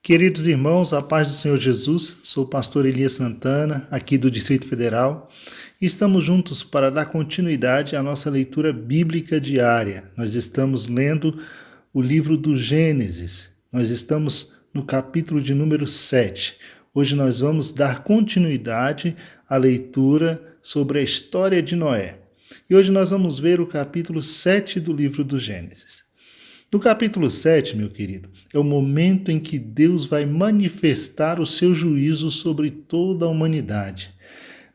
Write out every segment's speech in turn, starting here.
Queridos irmãos, a paz do Senhor Jesus, sou o pastor Elias Santana, aqui do Distrito Federal, e estamos juntos para dar continuidade à nossa leitura bíblica diária. Nós estamos lendo o livro do Gênesis, nós estamos no capítulo de número 7. Hoje nós vamos dar continuidade à leitura sobre a história de Noé. E hoje nós vamos ver o capítulo 7 do livro do Gênesis. No capítulo 7, meu querido, é o momento em que Deus vai manifestar o seu juízo sobre toda a humanidade.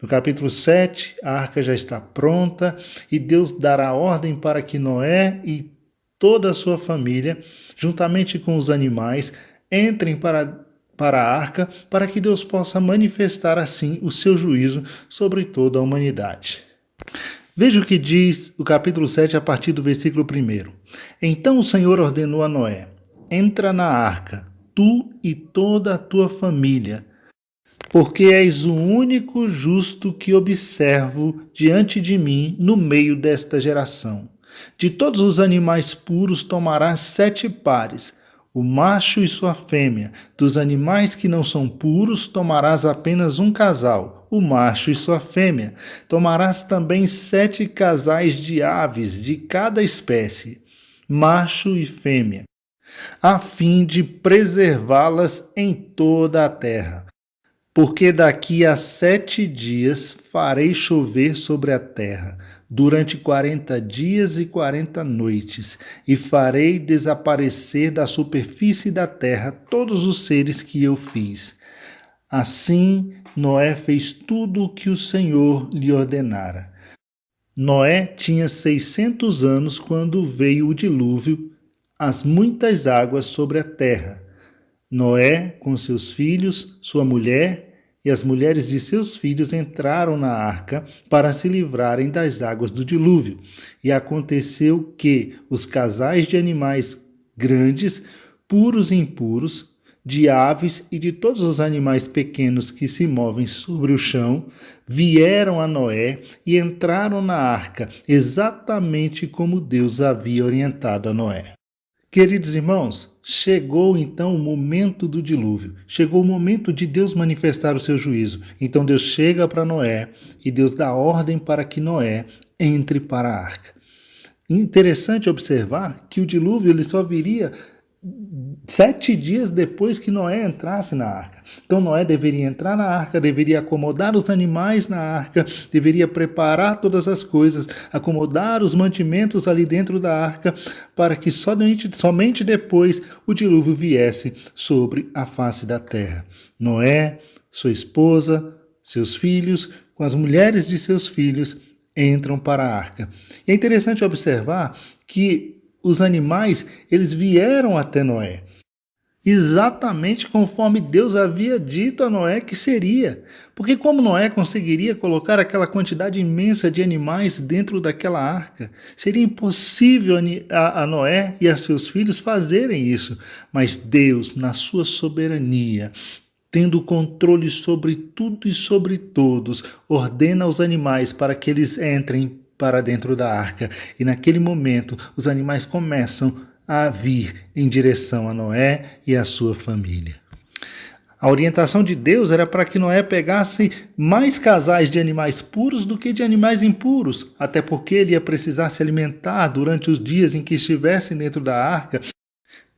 No capítulo 7, a arca já está pronta e Deus dará ordem para que Noé e toda a sua família, juntamente com os animais, entrem para a arca, para que Deus possa manifestar assim o seu juízo sobre toda a humanidade. Veja o que diz o capítulo 7 a partir do versículo 1. Então o Senhor ordenou a Noé: entra na arca, tu e toda a tua família, porque és o único justo que observo diante de mim no meio desta geração. De todos os animais puros tomarás 7 pares, o macho e sua fêmea. Dos animais que não são puros tomarás apenas um casal, o macho e sua fêmea. Tomarás também 7 casais de aves de cada espécie, macho e fêmea, a fim de preservá-las em toda a terra. Porque daqui a 7 dias farei chover sobre a terra, durante 40 dias e 40 noites, e farei desaparecer da superfície da terra todos os seres que eu fiz. Assim, Noé fez tudo o que o Senhor lhe ordenara. Noé tinha 600 anos quando veio o dilúvio, as muitas águas sobre a terra. Noé, com seus filhos, sua mulher e as mulheres de seus filhos entraram na arca para se livrarem das águas do dilúvio. E aconteceu que os casais de animais grandes, puros e impuros, de aves e de todos os animais pequenos que se movem sobre o chão, vieram a Noé e entraram na arca, exatamente como Deus havia orientado a Noé. Queridos irmãos, chegou então o momento do dilúvio, chegou o momento de Deus manifestar o seu juízo. Então Deus chega para Noé e Deus dá ordem para que Noé entre para a arca. Interessante observar que o dilúvio ele só viria 7 dias depois que Noé entrasse na arca. Então Noé deveria entrar na arca, deveria acomodar os animais na arca, deveria preparar todas as coisas, acomodar os mantimentos ali dentro da arca, para que somente depois o dilúvio viesse sobre a face da terra. Noé, sua esposa, seus filhos, com as mulheres de seus filhos, entram para a arca. E é interessante observar que os animais, eles vieram até Noé, exatamente conforme Deus havia dito a Noé que seria. Porque como Noé conseguiria colocar aquela quantidade imensa de animais dentro daquela arca? Seria impossível a Noé e a seus filhos fazerem isso. Mas Deus, na sua soberania, tendo controle sobre tudo e sobre todos, ordena aos animais para que eles entrem para dentro da arca. E naquele momento, os animais começam a vir em direção a Noé e a sua família. A orientação de Deus era para que Noé pegasse mais casais de animais puros do que de animais impuros, até porque ele ia precisar se alimentar durante os dias em que estivessem dentro da arca,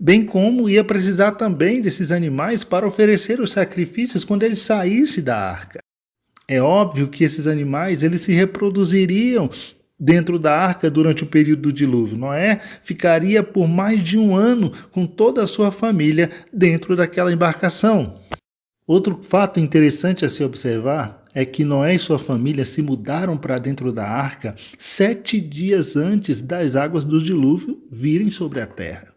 bem como ia precisar também desses animais para oferecer os sacrifícios quando ele saísse da arca. É óbvio que esses animais eles se reproduziriam dentro da arca durante o período do dilúvio. Noé ficaria por mais de 1 ano com toda a sua família dentro daquela embarcação. Outro fato interessante a se observar é que Noé e sua família se mudaram para dentro da arca 7 dias antes das águas do dilúvio virem sobre a terra.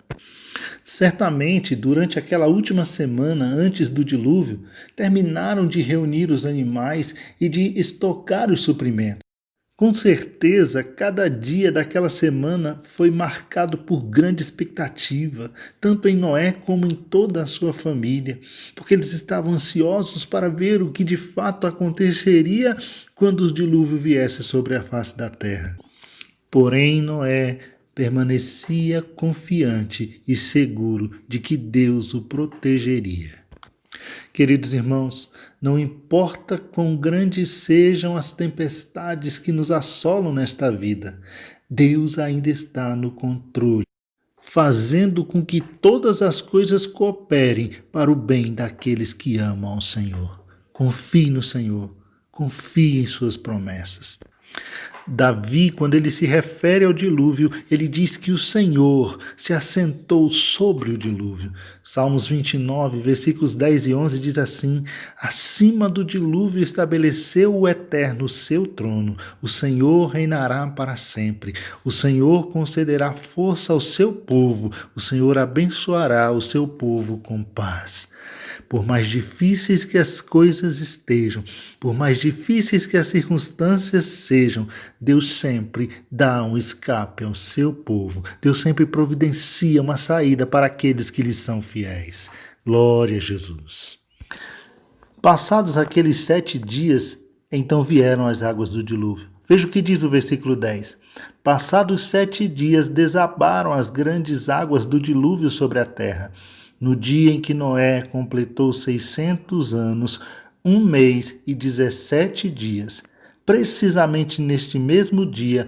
Certamente, durante aquela última semana antes do dilúvio, terminaram de reunir os animais e de estocar os suprimentos. Com certeza, cada dia daquela semana foi marcado por grande expectativa, tanto em Noé como em toda a sua família, porque eles estavam ansiosos para ver o que de fato aconteceria quando o dilúvio viesse sobre a face da terra. Porém, Noé permanecia confiante e seguro de que Deus o protegeria. Queridos irmãos, não importa quão grandes sejam as tempestades que nos assolam nesta vida, Deus ainda está no controle, fazendo com que todas as coisas cooperem para o bem daqueles que amam ao Senhor. Confie no Senhor, confie em suas promessas. Davi, quando ele se refere ao dilúvio, ele diz que o Senhor se assentou sobre o dilúvio. Salmos 29, versículos 10 e 11 diz assim: acima do dilúvio estabeleceu o Eterno o seu trono, o Senhor reinará para sempre, o Senhor concederá força ao seu povo, o Senhor abençoará o seu povo com paz. Por mais difíceis que as coisas estejam, por mais difíceis que as circunstâncias sejam, Deus sempre dá um escape ao seu povo. Deus sempre providencia uma saída para aqueles que lhe são fiéis. Glória a Jesus. Passados aqueles 7 dias, então vieram as águas do dilúvio. Veja o que diz o versículo 10. Passados 7 dias, desabaram as grandes águas do dilúvio sobre a terra. No dia em que Noé completou 600 anos, 1 mês e 17 dias, precisamente neste mesmo dia,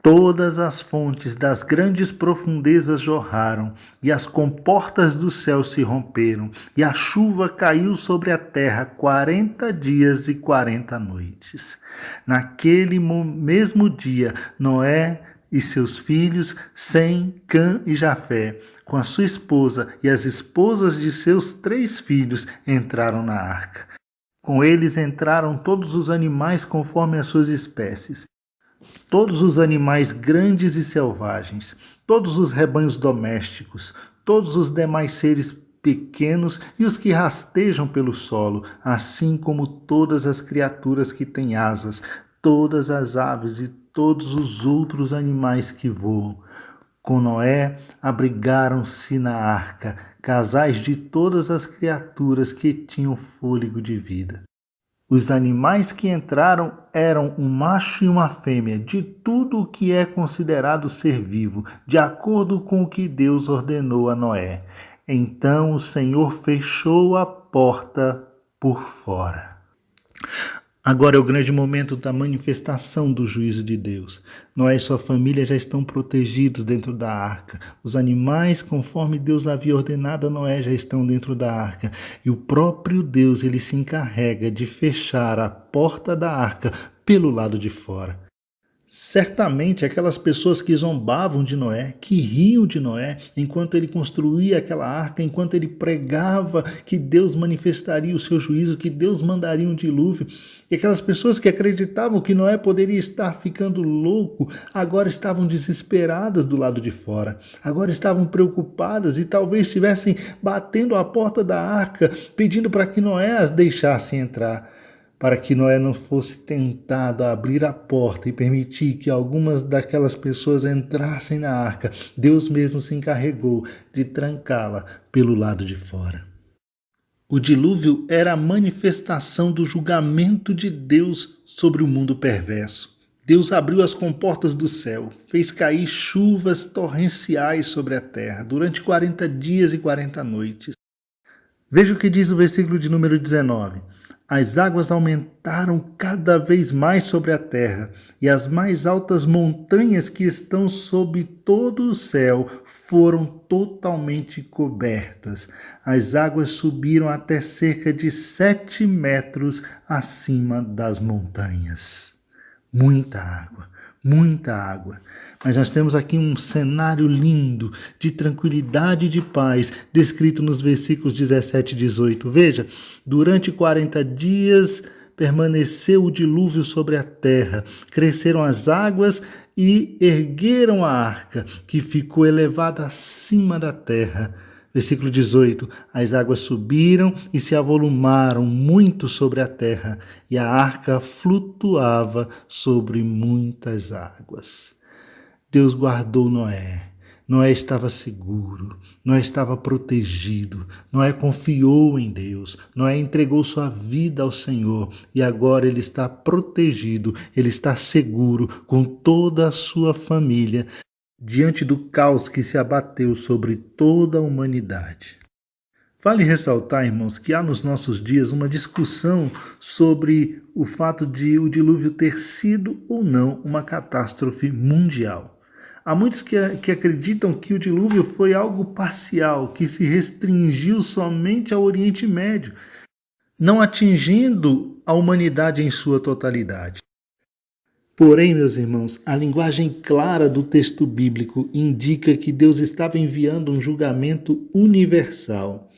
todas as fontes das grandes profundezas jorraram, e as comportas do céu se romperam, e a chuva caiu sobre a terra 40 dias e 40 noites. Naquele mesmo dia, Noé e seus filhos, Sem, Cã e Jafé, com a sua esposa e as esposas de seus 3 filhos, entraram na arca. Com eles entraram todos os animais conforme as suas espécies, todos os animais grandes e selvagens, todos os rebanhos domésticos, todos os demais seres pequenos e os que rastejam pelo solo, assim como todas as criaturas que têm asas, todas as aves e todos os outros animais que voam. Com Noé abrigaram-se na arca, casais de todas as criaturas que tinham fôlego de vida. Os animais que entraram eram um macho e uma fêmea, de tudo o que é considerado ser vivo, de acordo com o que Deus ordenou a Noé. Então o Senhor fechou a porta por fora. Agora é o grande momento da manifestação do juízo de Deus. Noé e sua família já estão protegidos dentro da arca. Os animais, conforme Deus havia ordenado a Noé, já estão dentro da arca. E o próprio Deus, ele se encarrega de fechar a porta da arca pelo lado de fora. Certamente aquelas pessoas que zombavam de Noé, que riam de Noé, enquanto ele construía aquela arca, enquanto ele pregava que Deus manifestaria o seu juízo, que Deus mandaria um dilúvio, e aquelas pessoas que acreditavam que Noé poderia estar ficando louco, agora estavam desesperadas do lado de fora, agora estavam preocupadas e talvez estivessem batendo a porta da arca, pedindo para que Noé as deixasse entrar, para que Noé não fosse tentado a abrir a porta e permitir que algumas daquelas pessoas entrassem na arca. Deus mesmo se encarregou de trancá-la pelo lado de fora. O dilúvio era a manifestação do julgamento de Deus sobre o mundo perverso. Deus abriu as comportas do céu, fez cair chuvas torrenciais sobre a terra durante 40 dias e 40 noites. Veja o que diz o versículo de número 19. As águas aumentaram cada vez mais sobre a terra, e as mais altas montanhas que estão sob todo o céu foram totalmente cobertas. As águas subiram até cerca de 7 metros acima das montanhas. Muita água, muita água. Mas nós temos aqui um cenário lindo de tranquilidade e de paz, descrito nos versículos 17 e 18. Veja, durante 40 dias permaneceu o dilúvio sobre a terra, cresceram as águas e ergueram a arca, que ficou elevada acima da terra. Versículo 18, as águas subiram e se avolumaram muito sobre a terra, e a arca flutuava sobre muitas águas. Deus guardou Noé. Noé estava seguro, Noé estava protegido, Noé confiou em Deus, Noé entregou sua vida ao Senhor e agora ele está protegido, ele está seguro com toda a sua família, diante do caos que se abateu sobre toda a humanidade. Vale ressaltar, irmãos, que há nos nossos dias uma discussão sobre o fato de o dilúvio ter sido ou não uma catástrofe mundial. Há muitos que acreditam que o dilúvio foi algo parcial, que se restringiu somente ao Oriente Médio, não atingindo a humanidade em sua totalidade. Porém, meus irmãos, a linguagem clara do texto bíblico indica que Deus estava enviando um julgamento universal.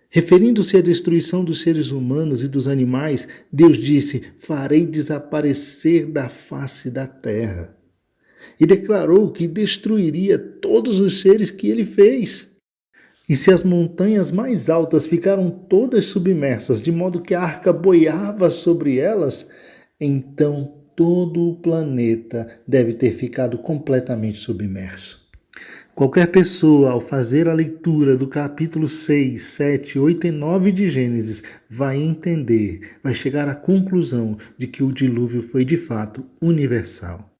Referindo-se à destruição dos seres humanos e dos animais, Deus disse: farei desaparecer da face da terra. E declarou que destruiria todos os seres que ele fez. E se as montanhas mais altas ficaram todas submersas, de modo que a arca boiava sobre elas, então todo o planeta deve ter ficado completamente submerso. Qualquer pessoa, ao fazer a leitura do capítulo 6, 7, 8 e 9 de Gênesis, vai entender, vai chegar à conclusão de que o dilúvio foi de fato universal.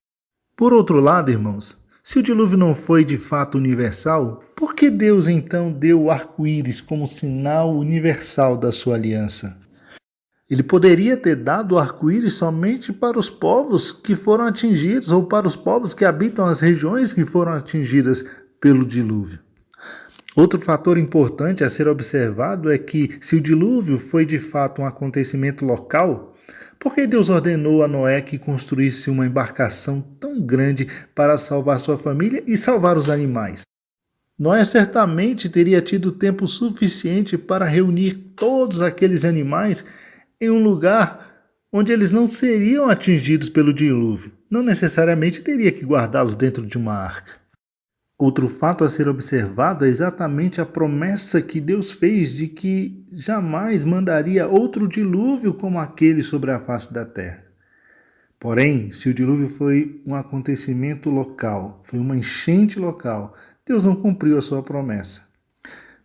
Por outro lado, irmãos, se o dilúvio não foi de fato universal, por que Deus então deu o arco-íris como sinal universal da sua aliança? Ele poderia ter dado o arco-íris somente para os povos que foram atingidos ou para os povos que habitam as regiões que foram atingidas pelo dilúvio. Outro fator importante a ser observado é que, se o dilúvio foi de fato um acontecimento local, por que Deus ordenou a Noé que construísse uma embarcação tão grande para salvar sua família e salvar os animais? Noé certamente teria tido tempo suficiente para reunir todos aqueles animais em um lugar onde eles não seriam atingidos pelo dilúvio. Não necessariamente teria que guardá-los dentro de uma arca. Outro fato a ser observado é exatamente a promessa que Deus fez de que jamais mandaria outro dilúvio como aquele sobre a face da terra. Porém, se o dilúvio foi um acontecimento local, foi uma enchente local, Deus não cumpriu a sua promessa.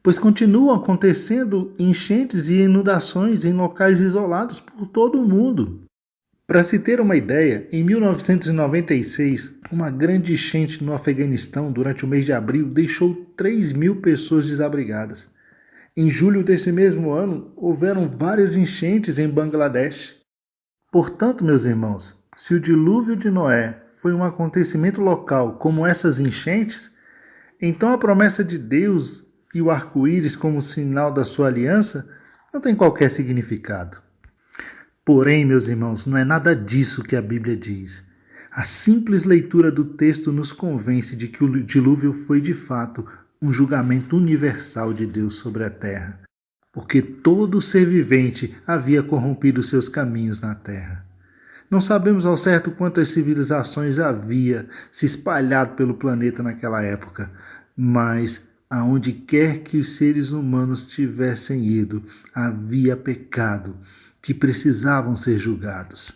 Pois continuam acontecendo enchentes e inundações em locais isolados por todo o mundo. Para se ter uma ideia, em 1996, uma grande enchente no Afeganistão durante o mês de abril deixou 3.000 pessoas desabrigadas. Em julho desse mesmo ano, houveram várias enchentes em Bangladesh. Portanto, meus irmãos, se o dilúvio de Noé foi um acontecimento local como essas enchentes, então a promessa de Deus e o arco-íris como sinal da sua aliança não tem qualquer significado. Porém, meus irmãos, não é nada disso que a Bíblia diz. A simples leitura do texto nos convence de que o dilúvio foi de fato um julgamento universal de Deus sobre a terra, porque todo ser vivente havia corrompido seus caminhos na terra. Não sabemos ao certo quantas civilizações havia se espalhado pelo planeta naquela época, mas aonde quer que os seres humanos tivessem ido, havia pecado, que precisavam ser julgados.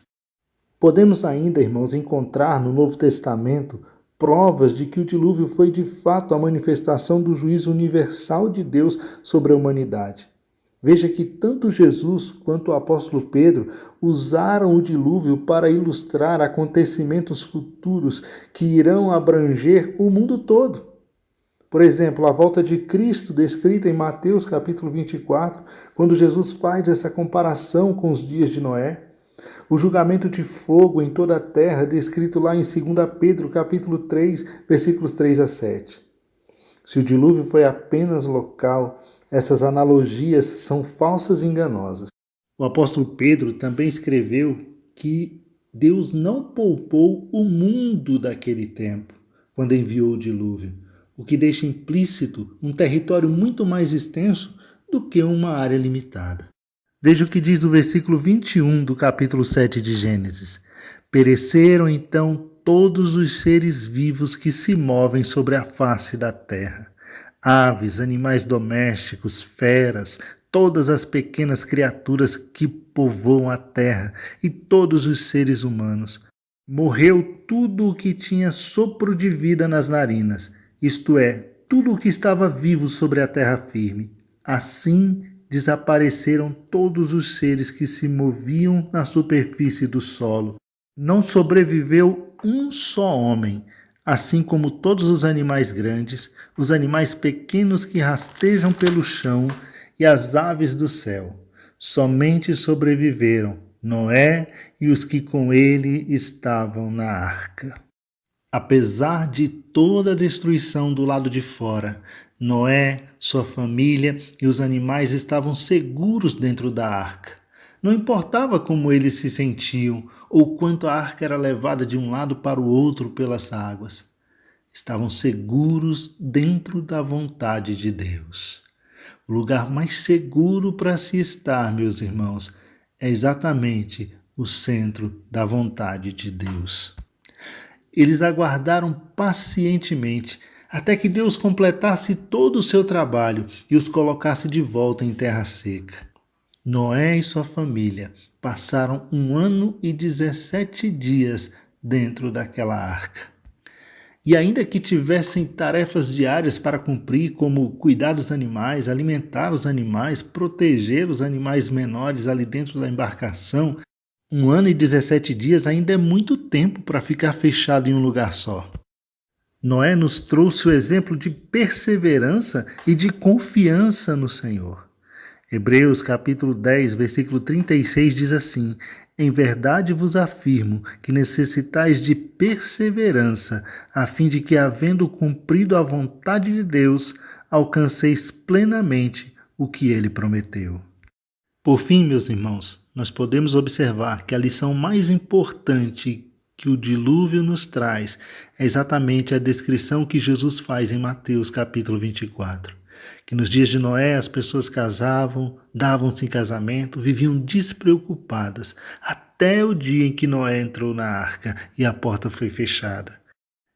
Podemos ainda, irmãos, encontrar no Novo Testamento provas de que o dilúvio foi de fato a manifestação do juízo universal de Deus sobre a humanidade. Veja que tanto Jesus quanto o apóstolo Pedro usaram o dilúvio para ilustrar acontecimentos futuros que irão abranger o mundo todo. Por exemplo, a volta de Cristo, descrita em Mateus capítulo 24, quando Jesus faz essa comparação com os dias de Noé. O julgamento de fogo em toda a terra, descrito lá em 2 Pedro capítulo 3, versículos 3 a 7. Se o dilúvio foi apenas local, essas analogias são falsas e enganosas. O apóstolo Pedro também escreveu que Deus não poupou o mundo daquele tempo, quando enviou o dilúvio, o que deixa implícito um território muito mais extenso do que uma área limitada. Veja o que diz o versículo 21 do capítulo 7 de Gênesis. Pereceram então todos os seres vivos que se movem sobre a face da terra. Aves, animais domésticos, feras, todas as pequenas criaturas que povoam a terra e todos os seres humanos. Morreu tudo o que tinha sopro de vida nas narinas, isto é, tudo o que estava vivo sobre a terra firme. Assim desapareceram todos os seres que se moviam na superfície do solo. Não sobreviveu um só homem, assim como todos os animais grandes, os animais pequenos que rastejam pelo chão e as aves do céu. Somente sobreviveram Noé e os que com ele estavam na arca. Apesar de toda a destruição do lado de fora, Noé, sua família e os animais estavam seguros dentro da arca. Não importava como eles se sentiam ou quanto a arca era levada de um lado para o outro pelas águas. Estavam seguros dentro da vontade de Deus. O lugar mais seguro para se estar, meus irmãos, é exatamente o centro da vontade de Deus. Eles aguardaram pacientemente até que Deus completasse todo o seu trabalho e os colocasse de volta em terra seca. Noé e sua família passaram 1 ano e 17 dias dentro daquela arca. E ainda que tivessem tarefas diárias para cumprir, como cuidar dos animais, alimentar os animais, proteger os animais menores ali dentro da embarcação, 1 ano e 17 dias ainda é muito tempo para ficar fechado em um lugar só. Noé nos trouxe o exemplo de perseverança e de confiança no Senhor. Hebreus capítulo 10, versículo 36 diz assim: Em verdade vos afirmo que necessitais de perseverança, a fim de que, havendo cumprido a vontade de Deus, alcanceis plenamente o que ele prometeu. Por fim, meus irmãos, nós podemos observar que a lição mais importante que o dilúvio nos traz é exatamente a descrição que Jesus faz em Mateus capítulo 24. Que nos dias de Noé as pessoas casavam, davam-se em casamento, viviam despreocupadas, até o dia em que Noé entrou na arca e a porta foi fechada.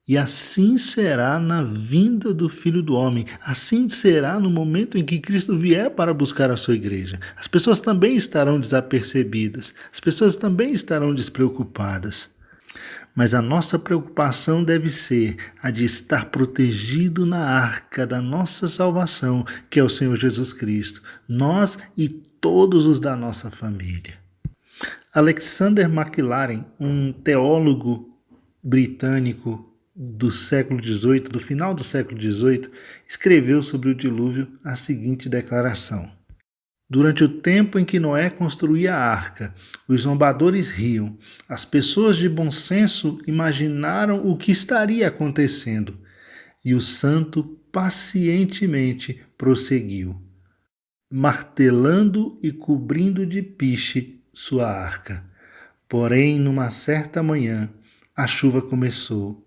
E assim será na vinda do Filho do Homem, assim será no momento em que Cristo vier para buscar a sua igreja. As pessoas também estarão desapercebidas, as pessoas também estarão despreocupadas. Mas a nossa preocupação deve ser a de estar protegido na arca da nossa salvação, que é o Senhor Jesus Cristo, nós e todos os da nossa família. Alexander Maclaren, um teólogo britânico do século XVIII, do final do século XVIII, escreveu sobre o dilúvio a seguinte declaração: Durante o tempo em que Noé construía a arca, os zombadores riam. As pessoas de bom senso imaginaram o que estaria acontecendo. E o santo pacientemente prosseguiu, martelando e cobrindo de piche sua arca. Porém, numa certa manhã, a chuva começou.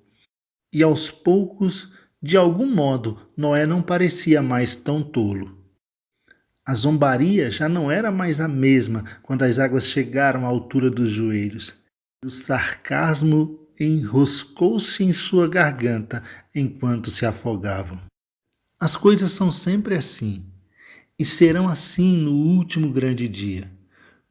E aos poucos, de algum modo, Noé não parecia mais tão tolo. A zombaria já não era mais a mesma quando as águas chegaram à altura dos joelhos. O sarcasmo enroscou-se em sua garganta enquanto se afogavam. As coisas são sempre assim, e serão assim no último grande dia,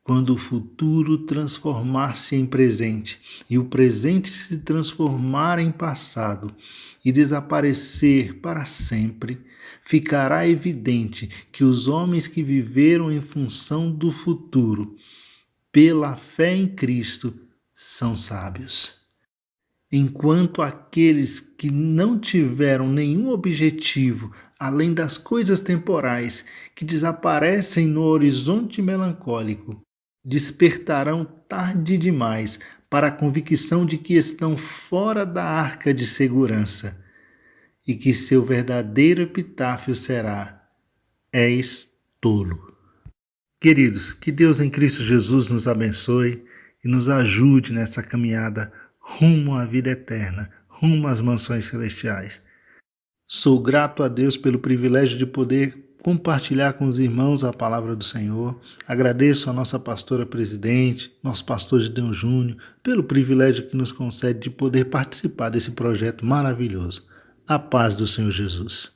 quando o futuro transformar-se em presente e o presente se transformar em passado e desaparecer para sempre, ficará evidente que os homens que viveram em função do futuro, pela fé em Cristo, são sábios. Enquanto aqueles que não tiveram nenhum objetivo além das coisas temporais que desaparecem no horizonte melancólico, despertarão tarde demais para a convicção de que estão fora da arca de segurança e que seu verdadeiro epitáfio será: és tolo. Queridos, que Deus em Cristo Jesus nos abençoe e nos ajude nessa caminhada rumo à vida eterna, rumo às mansões celestiais. Sou grato a Deus pelo privilégio de poder compartilhar com os irmãos a palavra do Senhor. Agradeço a nossa pastora presidente, nosso pastor Gideon Júnior, pelo privilégio que nos concede de poder participar desse projeto maravilhoso. A paz do Senhor Jesus.